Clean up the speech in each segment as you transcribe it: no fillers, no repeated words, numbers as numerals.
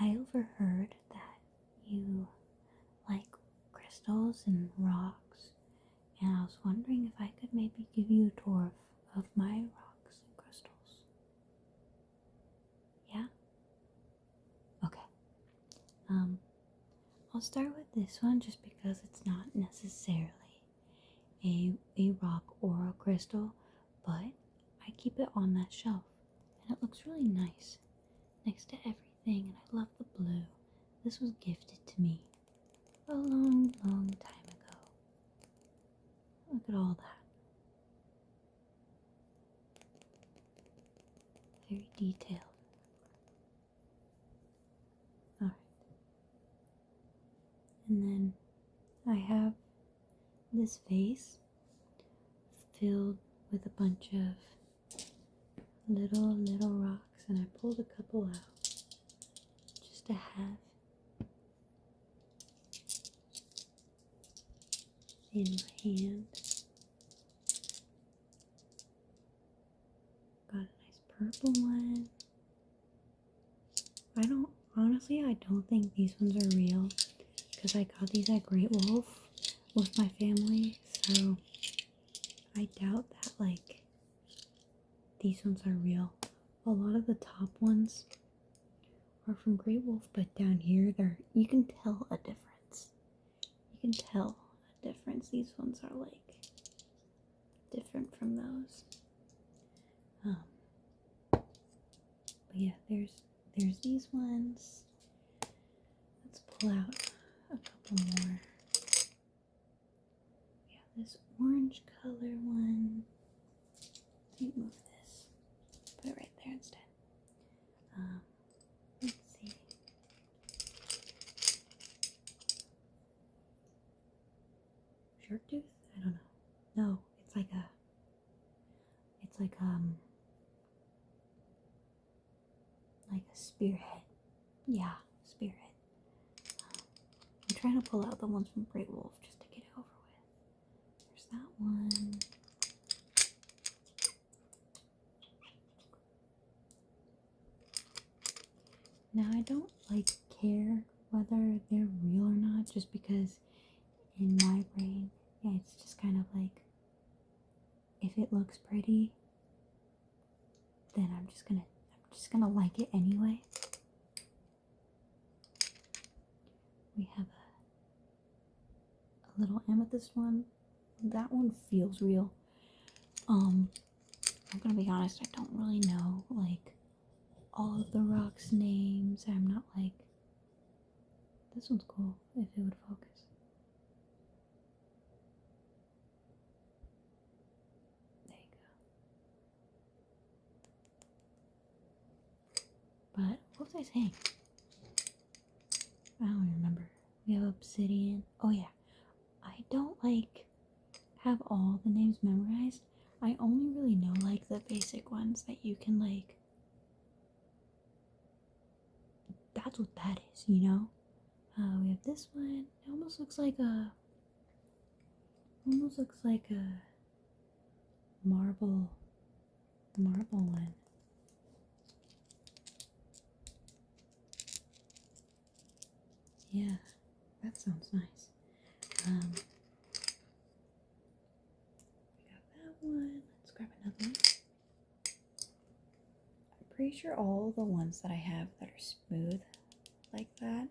I overheard that you like crystals and rocks, and I was wondering if I could maybe give you a tour of my rocks and crystals. Yeah? Okay. Um, I'll start with this one just because it's not necessarily a rock or a crystal, but I keep it on that shelf and it looks really nice next to everything, and I love the blue. This was gifted to me a long, long time ago. Look at all that. Very detailed. Alright. And then I have this vase filled with a bunch of little rocks, and I pulled a couple out just to have in my hand. Got a nice purple one. I don't think these ones are real because I got these at Great Wolf with my family, so I doubt that like these ones are real. A lot of the top ones are from Great Wolf, but down here you can tell a difference. You can tell a difference. These ones are like different from those. But yeah, there's these ones. Let's pull out a couple more. We have this orange color one. Let me move this. Put it right there instead. Let's see. Shark tooth? I don't know. No, it's like a spearhead. Yeah, spearhead. I'm trying to pull out the ones from Great Wolf just to get it over with. There's that one. Now I don't care whether they're real or not, just because in my brain, yeah, it's just kind of like, if it looks pretty, then I'm just gonna like it anyway. We have a little amethyst one. That one feels real. I'm gonna be honest, I don't really know like all of the rocks' names. I'm not like, this one's cool if it would focus. There you go. But what was I saying? I don't remember. We have obsidian. Oh yeah. I don't have all the names memorized. I only really know like the basic ones that you can that's what that is, you know? We have this one. It almost looks like a marble one. Yeah, that sounds nice. We got that one. Let's grab another one. I'm pretty sure all the ones that I have that are smooth like that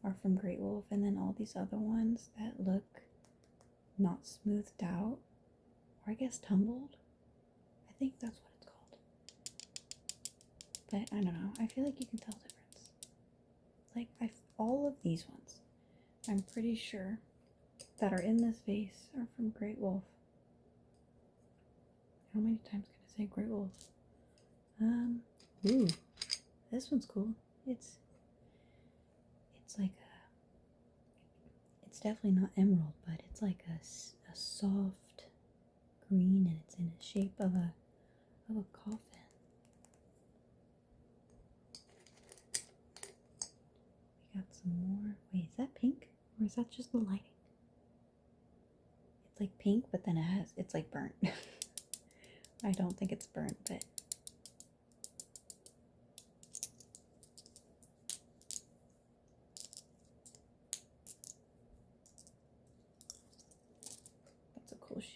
are from Great Wolf, and then all these other ones that look not smoothed out, or I guess tumbled. I think that's what it's called. But I don't know. I feel like you can tell the difference. All of these ones, I'm pretty sure, that are in this vase are from Great Wolf. How many times can I say Great Wolf? Ooh, this one's cool. It's it's definitely not emerald, but it's like a soft green, and it's in the shape of a coffin. We got some more. Wait, is that pink? Or is that just the lighting? It's like pink, but then it's like burnt. I don't think it's burnt, but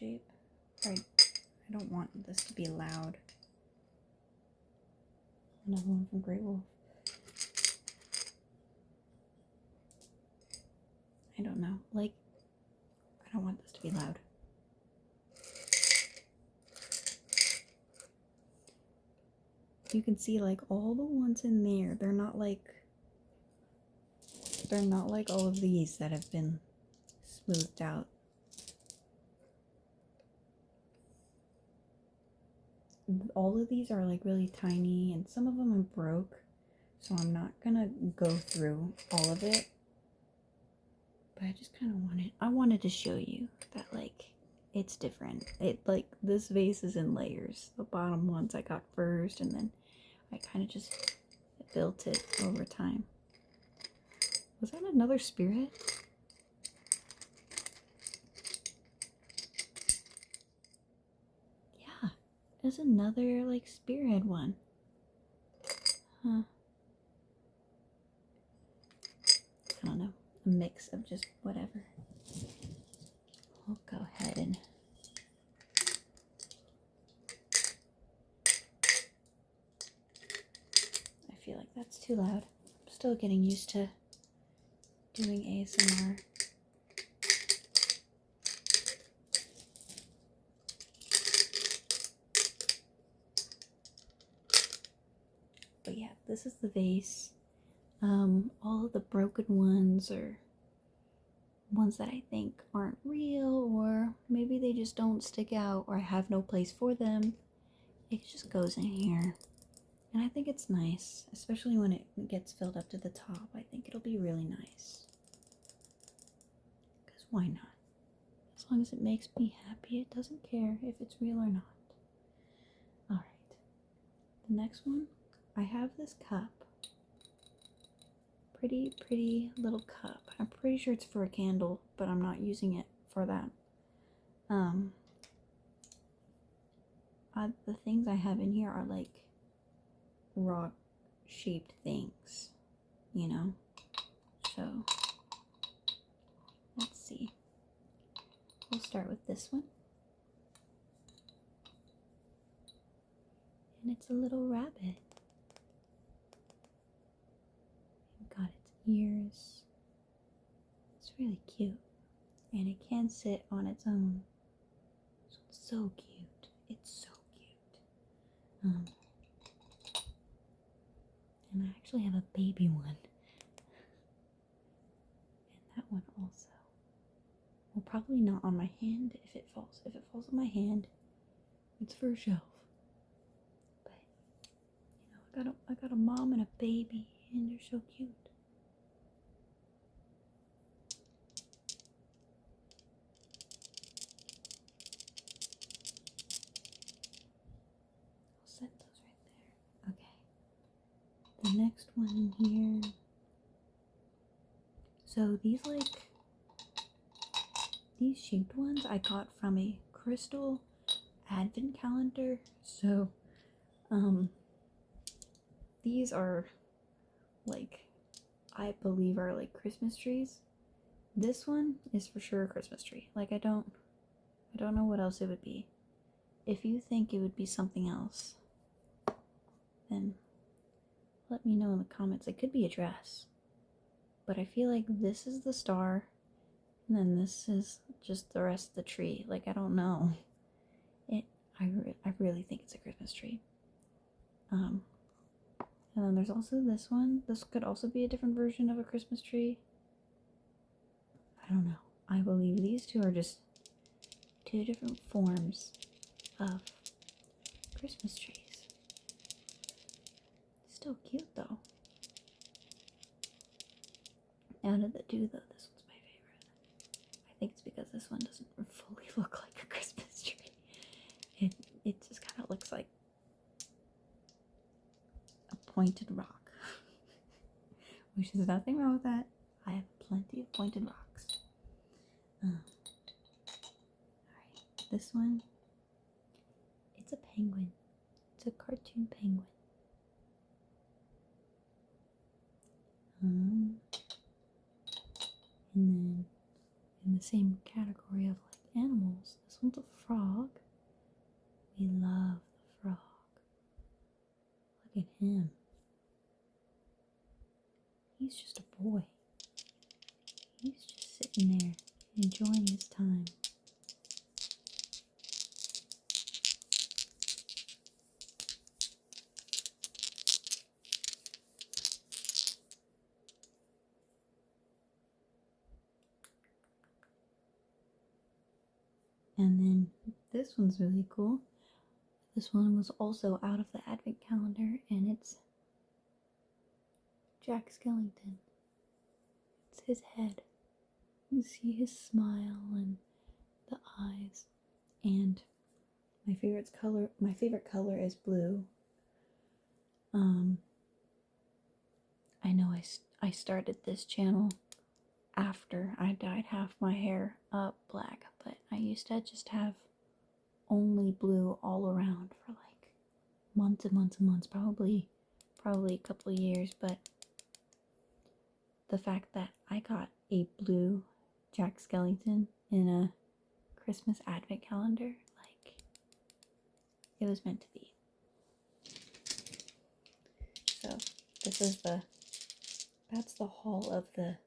shape. I don't want this to be loud. Another one from Great Wolf. I don't know. Like, I don't want this to be loud. You can see like all the ones in there, they're not like all of these that have been smoothed out. All of these are like really tiny, and some of them are broke, so I'm not gonna go through all of it. But I just kind of wanted to show you that like it's different. It like this vase is in layers. The bottom ones I got first, and then I kind of just built it over time. Was that another spirit? Yeah, there's another like spearhead one. Huh. I don't know. A mix of just whatever. I'll go ahead and I feel like that's too loud. I'm still getting used to doing ASMR. But yeah, this is the vase. All of the broken ones are ones that I think aren't real, or maybe they just don't stick out, or I have no place for them. It just goes in here. And I think it's nice, especially when it gets filled up to the top. I think it'll be really nice. Because why not? As long as it makes me happy, it doesn't care if it's real or not. Alright. The next one, I have this cup. Pretty little cup. I'm pretty sure it's for a candle, but I'm not using it for that. The things I have in here are like rock shaped things, you know? So, let's see. We'll start with this one. And it's a little rabbit. Got its ears. It's really cute. And it can sit on its own. So it's so cute. It's so cute. And I actually have a baby one. And that one also. Well, probably not on my hand if it falls. If it falls on my hand, it's for a shelf. But, you know, I got a mom and a baby, and they're so cute. I'll set those right there. Okay. The next one here. So these shaped ones I got from a crystal advent calendar. So these are like, I believe are like Christmas trees. This one is for sure a Christmas tree. Like I don't know what else it would be. If you think it would be something else, then let me know in the comments. It could be a dress. But I feel like this is the star, and then this is just the rest of the tree. Like, I don't know. I really think it's a Christmas tree. And then there's also this one. This could also be a different version of a Christmas tree. I don't know. I believe these two are just two different forms of Christmas trees. Still cute though. Out of the two though, this one's my favorite. I think it's because this one doesn't fully look like a Christmas tree. It just kind of looks like a pointed rock. Which is nothing wrong with that. I have plenty of pointed rocks. Alright, this one, it's a penguin. It's a cartoon penguin. And then in the same category of like animals. This one's a frog. We love the frog. Look at him. He's just a boy. He's just sitting there enjoying his time. And then this one's really cool. This one was also out of the advent calendar, and it's Jack Skellington. It's his head. You see his smile and the eyes. And my favorite color is blue. I know I started this channel after I dyed half my hair up black, but I used to just have only blue all around for like months and months and months, probably a couple of years. But the fact that I got a blue Jack Skellington in a Christmas advent calendar, like, it was meant to be. So that's the haul of the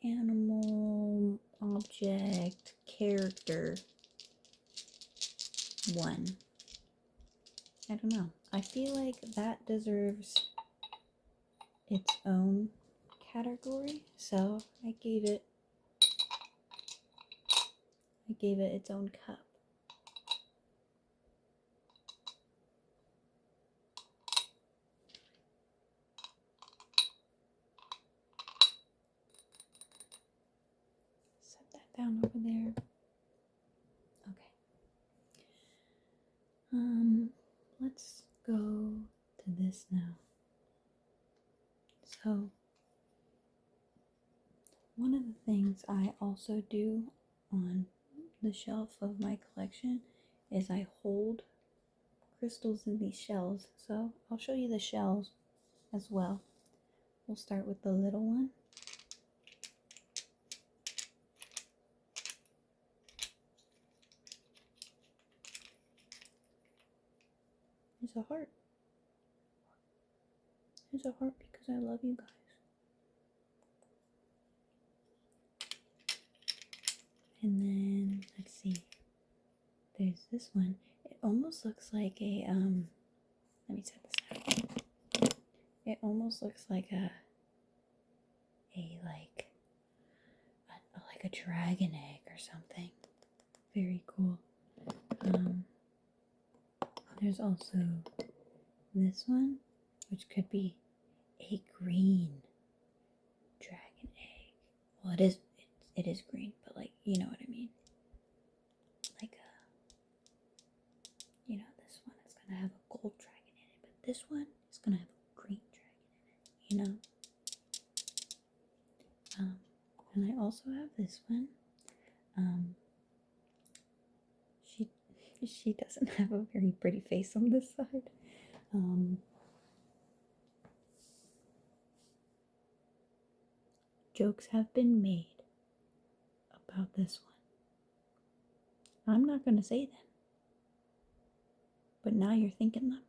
animal object character one. I don't know. I feel like that deserves its own category, so I gave it its own cup. Set that down over there. Okay. Let's go to this now. So, one of the things I also do on the shelf of my collection is I hold crystals in these shells. So I'll show you the shells as well. We'll start with the little one. There's a heart. There's a heart because I love you guys. And then, let's see. There's this one. It almost looks like a, let me set this out. It almost looks like like a dragon egg or something. Very cool. There's also this one, which could be a green dragon egg. Well, it is green, but like, you know what I mean. Like this one is gonna have a gold dragon in it, but this one is gonna have a green dragon in it, and I also have this one. She doesn't have a very pretty face on this side. Jokes have been made about this one. I'm not gonna say them, but now you're thinking them.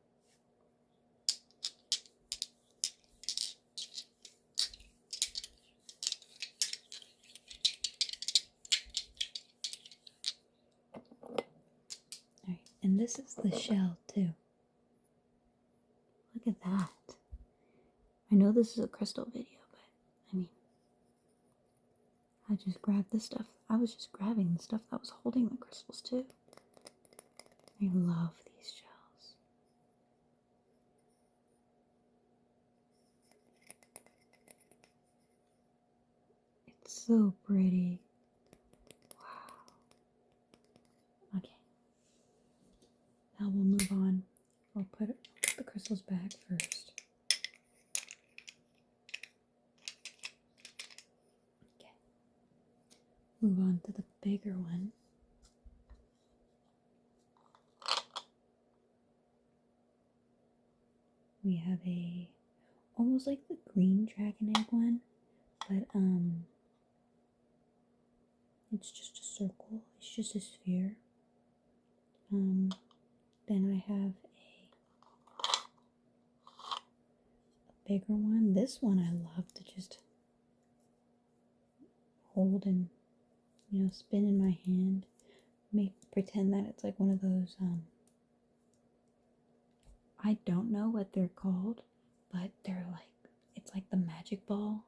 Alright, and this is the shell too. Look at that. I know this is a crystal video, but I mean, I just grabbed this stuff. I was just grabbing the stuff that was holding the crystals too. I love these shells. It's so pretty. Wow. Okay. Now we'll move on. I'll put the crystals back first. Okay. Move on to the bigger one. We have almost like the green dragon egg one, but It's just a circle. It's just a sphere. Then I have a bigger one. This one I love to just hold and, spin in my hand. Pretend that it's like one of those, I don't know what they're called, but it's like the magic ball.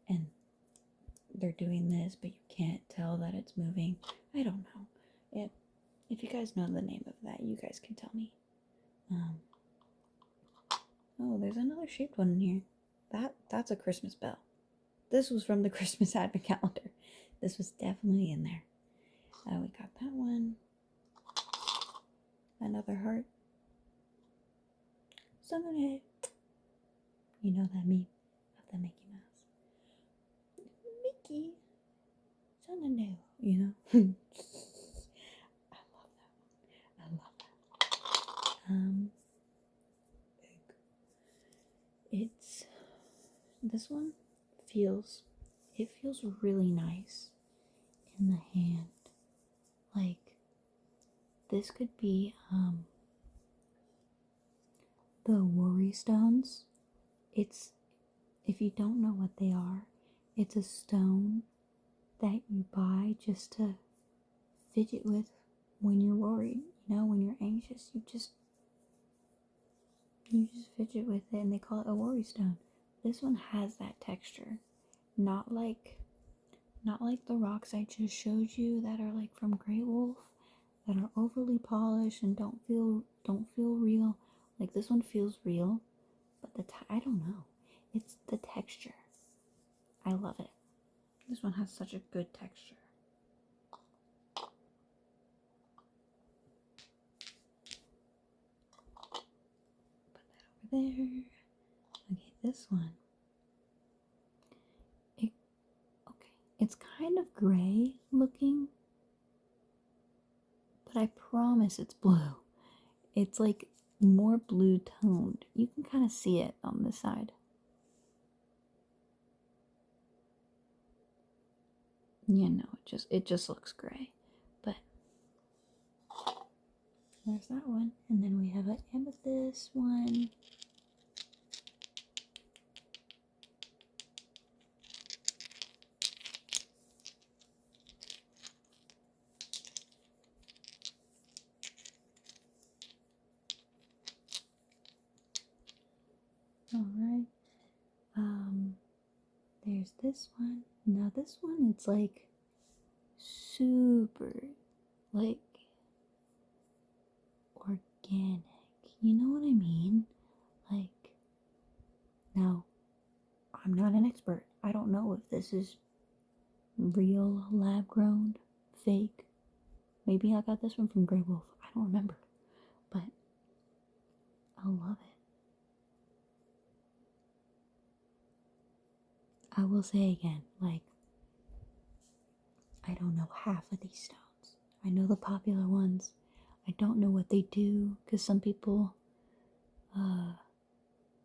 And they're doing this, but you can't tell that it's moving. I don't know. If you guys know the name of that, you guys can tell me. Oh, there's another shaped one in here. That's a Christmas bell. This was from the Christmas Advent calendar. This was definitely in there. We got that one. Another heart. Something. You know that meme of the Mickey Mouse. Mickey. Something new. You know. I love that one. I love that. It's this one feels really nice in the hand. Like this could be the worry stones. It's, if you don't know what they are, it's a stone that you buy just to fidget with when you're worried. When you're anxious, you just fidget with it, and they call it a worry stone. This one has that texture, not like the rocks I just showed you that are like from Great Wolf, that are overly polished and don't feel real. Like this one feels real, but I don't know. It's the texture. I love it. This one has such a good texture. Put that over there. Okay, this one. It's kind of gray looking, but I promise it's blue. It's like more blue toned. You can kind of see it on this side. It just looks gray. But there's that one. And then we have an amethyst one. Alright. There's this one. Now this one, it's like super, like, organic. You know what I mean? Like, now, I'm not an expert. I don't know if this is real, lab grown, fake. Maybe I got this one from Grey Wolf. I don't remember. But I love it. I will say again, like, I don't know half of these stones. I know the popular ones. I don't know what they do, because some people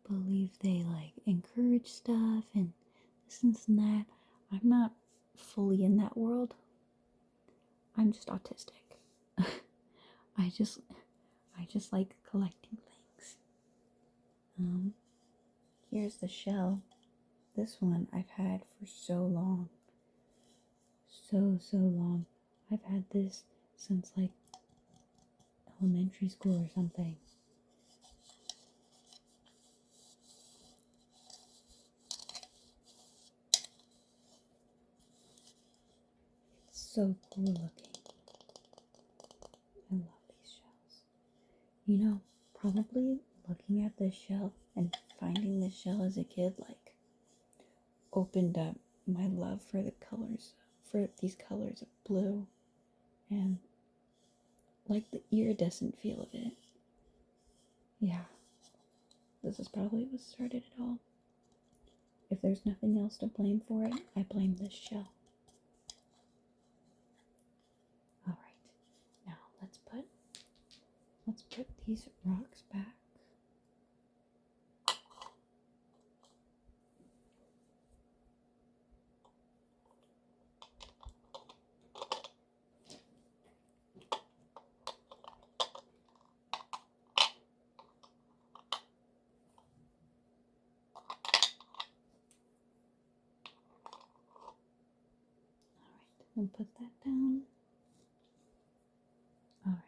believe they like encourage stuff and this and that. I'm not fully in that world. I'm just autistic. I just like collecting things. Here's the shell. This one I've had for so long. So long. I've had this since like elementary school or something. It's so cool looking. I love these shells. Probably looking at this shell and finding this shell as a kid, like, opened up my love for these colors of blue and like the iridescent feel of it. Yeah, this is probably what started it all. If there's nothing else to blame for it, I blame this shell. Alright, now let's put these rocks back. and put that down. Alright.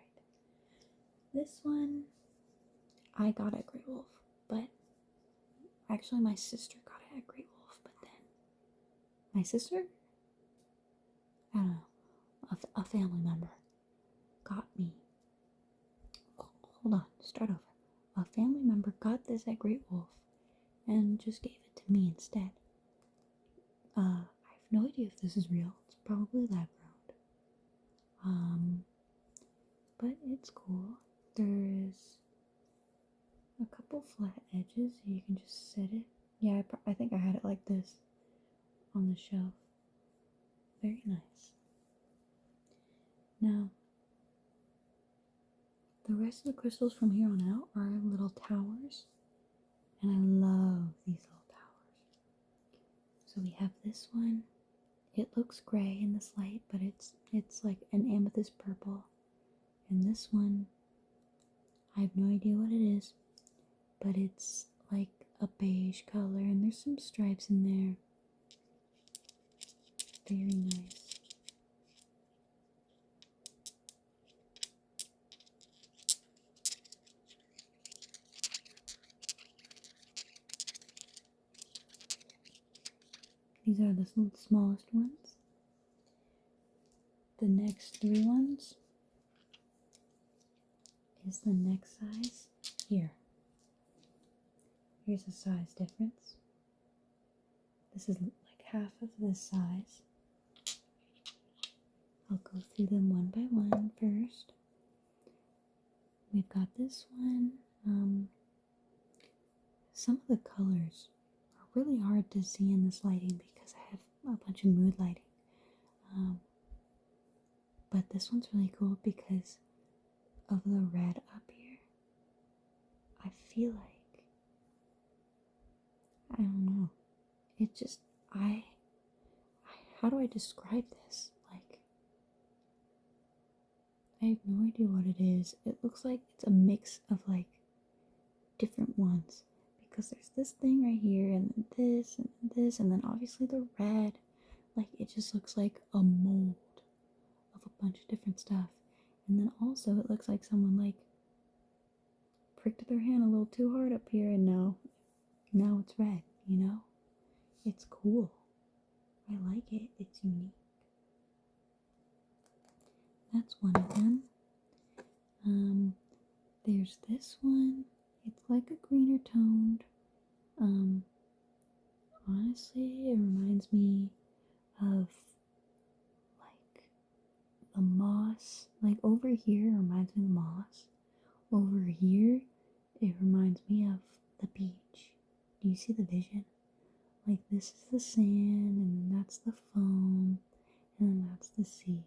This one I got at Great Wolf, but actually my sister got it at Great Wolf, but then my sister? I don't know. A family member got me. Hold on, start over. A family member got this at Great Wolf and just gave it to me instead. I have no idea if this is real. It's probably lab grown. But it's cool. There's a couple flat edges, so you can just set it. Yeah, I think I had it like this on the shelf. Very nice. Now, the rest of the crystals from here on out are little towers, and I love these little towers. So we have this one. It looks gray in this light, but it's like an amethyst purple. And this one, I have no idea what it is, but it's like a beige color, and there's some stripes in there. Very nice. These are the smallest ones. The next 3 ones is the next size here. Here's a size difference. This is like half of this size. I'll go through them one by one first. We've got this one. Some of the colors are really hard to see in this lighting because I have a bunch of mood lighting. But this one's really cool because of the red up here. I feel like, I don't know. It just, how do I describe this? Like, I have no idea what it is. It looks like it's a mix of like different ones. Because there's this thing right here, and this, and then obviously the red. Like, it just looks like a mold of a bunch of different stuff. And then also it looks like someone like pricked their hand a little too hard up here, and now it's red, you know? It's cool. I like it. It's unique. That's one of them. There's this one. It's like a greener toned. Honestly, it reminds me of like the moss. Like over here, it reminds me of moss. Over here, it reminds me of the beach. Do you see the vision? Like, this is the sand, and that's the foam, and then that's the sea.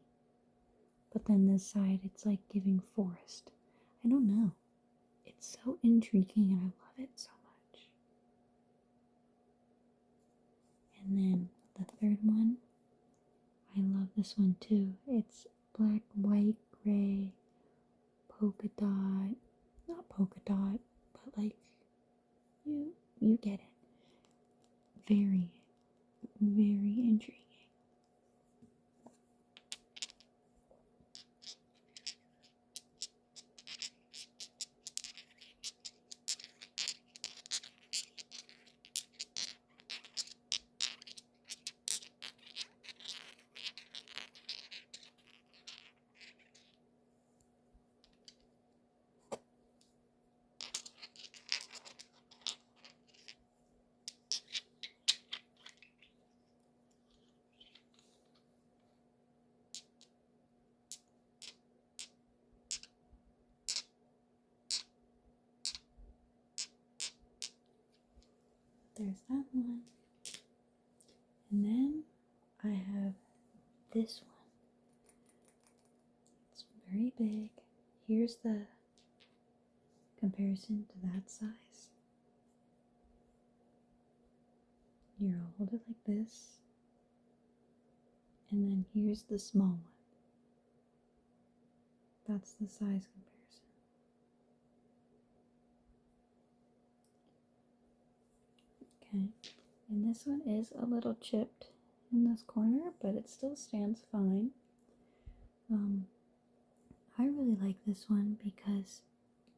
But then this side, it's like giving forest. I don't know. It's so intriguing, and I love it so much. And then the third one, I love this one too. It's black, white, gray, polka dot. Not polka dot, but like, you get it. Very, very intriguing. There's that one. And then I have this one. It's very big. Here's the comparison to that size. Here, I'll hold it like this. And then here's the small one. That's the size comparison. Okay. And this one is a little chipped in this corner, but it still stands fine. I really like this one because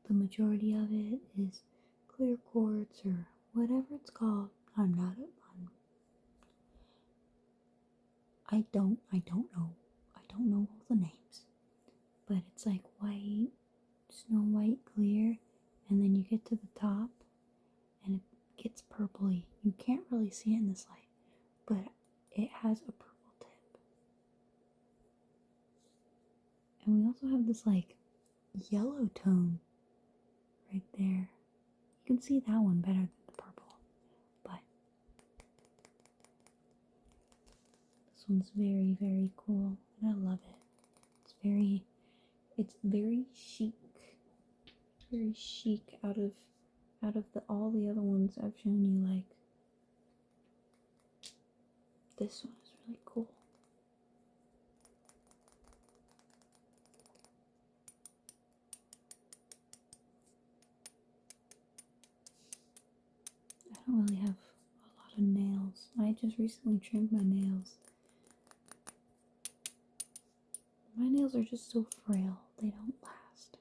the majority of it is clear quartz or whatever it's called. I don't know. I don't know all the names. But it's like white, snow white clear, and then you get to the top and it gets purpley. You can't really see it in this light, but it has a purple tip. And we also have this like yellow tone right there. You can see that one better than the purple, but this one's very, very cool, and I love it. It's very chic out of all the other ones I've shown you. Like this one is really cool. I don't really have a lot of nails. I just recently trimmed my nails. My nails are just so frail, they don't last.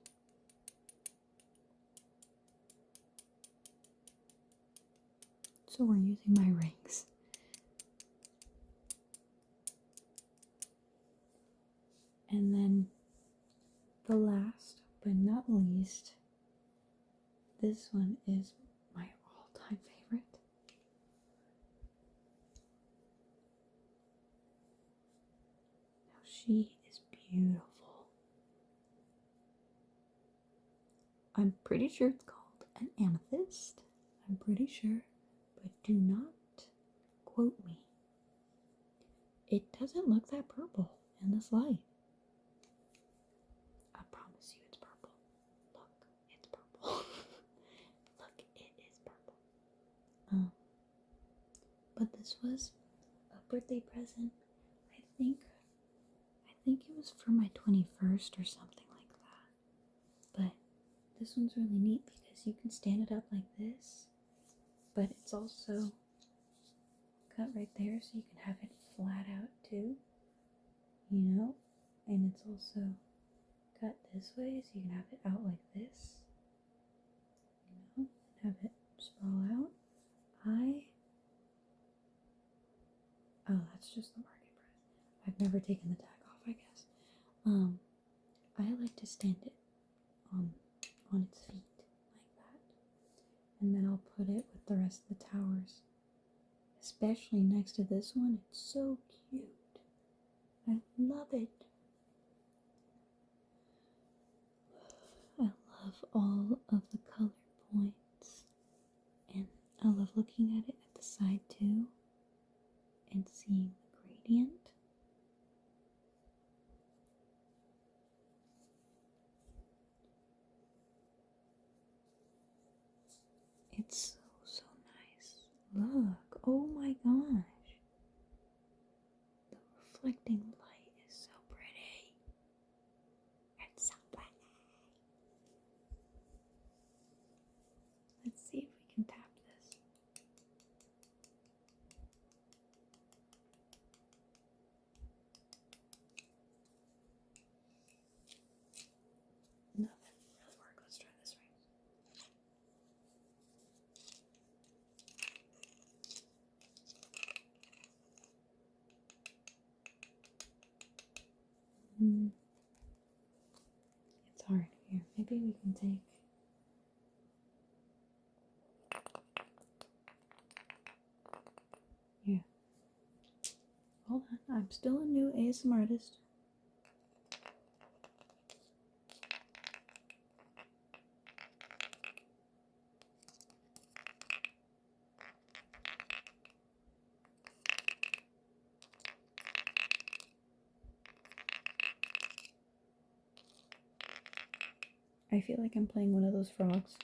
So we're using my rings. And then the last but not least, this one is my all-time favorite. Now she is beautiful. I'm pretty sure it's called an amethyst. I'm pretty sure, but do not quote me. It doesn't look that purple in this light. I promise you it's purple. Look, it's purple. Look, it is purple. But this was a birthday present. I think it was for my 21st or something like that. But this one's really neat because you can stand it up like this, but it's also cut right there so you can have it flat out too, you know, and it's also cut this way so you can have it out like this, you know, and have it sprawl out. Oh, that's just the market price. I've never taken the tag off, I guess. I like to stand it on its feet like that, and then I'll put it with the rest of the towers, especially next to this one. It's so cute. I love it. I love all of the color points, and I love looking at it at the side too and seeing the gradient. It's so nice. Look, oh my gosh. The reflecting light is so pretty. It's so pretty. Let's see if we can tap this. No, that didn't really work. Let's try this right. It's hard here. Maybe we can take. Yeah. Hold on. I'm still a new ASMR artist. I feel like I'm playing one of those frogs.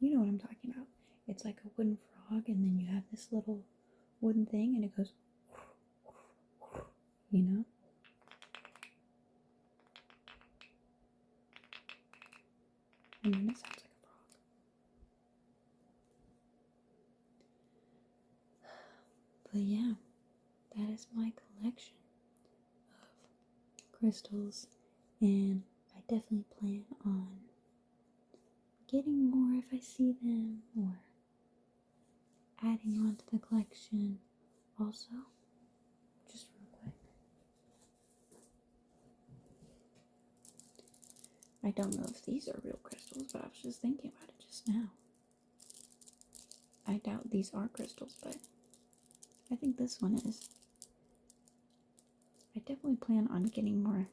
You know what I'm talking about. It's like a wooden frog, and then you have this little wooden thing, and it goes, you know? And then it sounds like a frog. But yeah, that is my collection of crystals, and I definitely plan on getting more if I see them, or adding on to the collection. Also, just real quick, I don't know if these are real crystals, but I was just thinking about it just now. I doubt these are crystals, but I think this one is. I definitely plan on getting more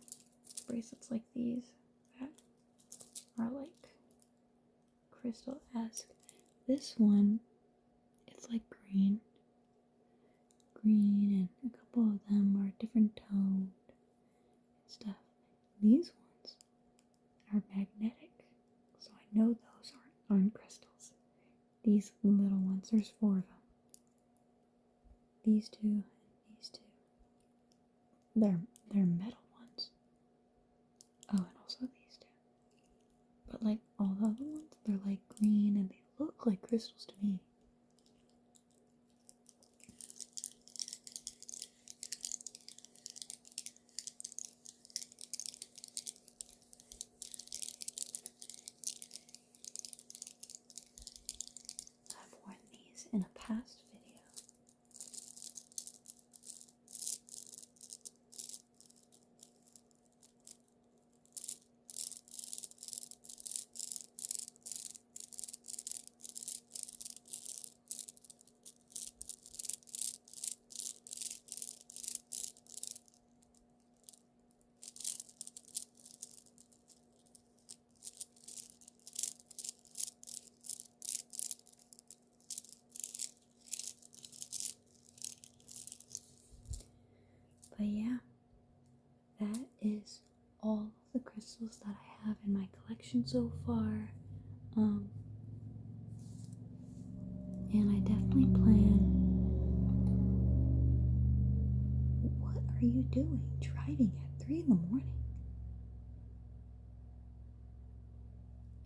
bracelets like these that are like crystal-esque. This one, it's like green, and a couple of them are different toned and stuff. These ones are magnetic, so I know those aren't crystals. These little ones, there's 4 of them. These 2 and these 2. They're metal ones. Oh, and also these 2. But like all the other ones, they're like green and they look like crystals to me. I've worn these in a past video. But yeah, that is all of the crystals that I have in my collection so far. And I definitely plan. What are you doing driving at 3 in the morning?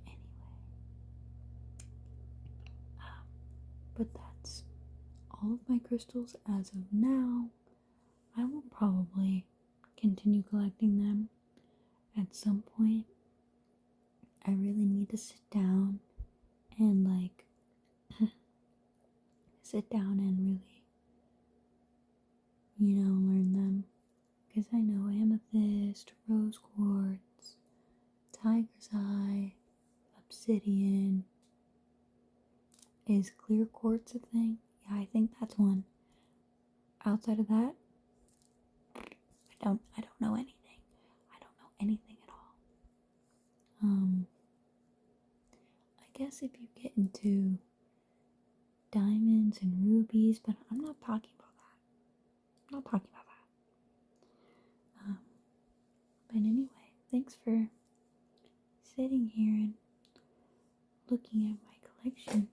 Anyway, but that's all of my crystals as of now. I will probably continue collecting them at some point. I really need to sit down and really, learn them. Because I know amethyst, rose quartz, tiger's eye, obsidian. Is clear quartz a thing? Yeah, I think that's one. Outside of that, I don't know anything. I don't know anything at all. I guess if you get into diamonds and rubies, but I'm not talking about that. I'm not talking about that. But anyway, thanks for sitting here and looking at my collection.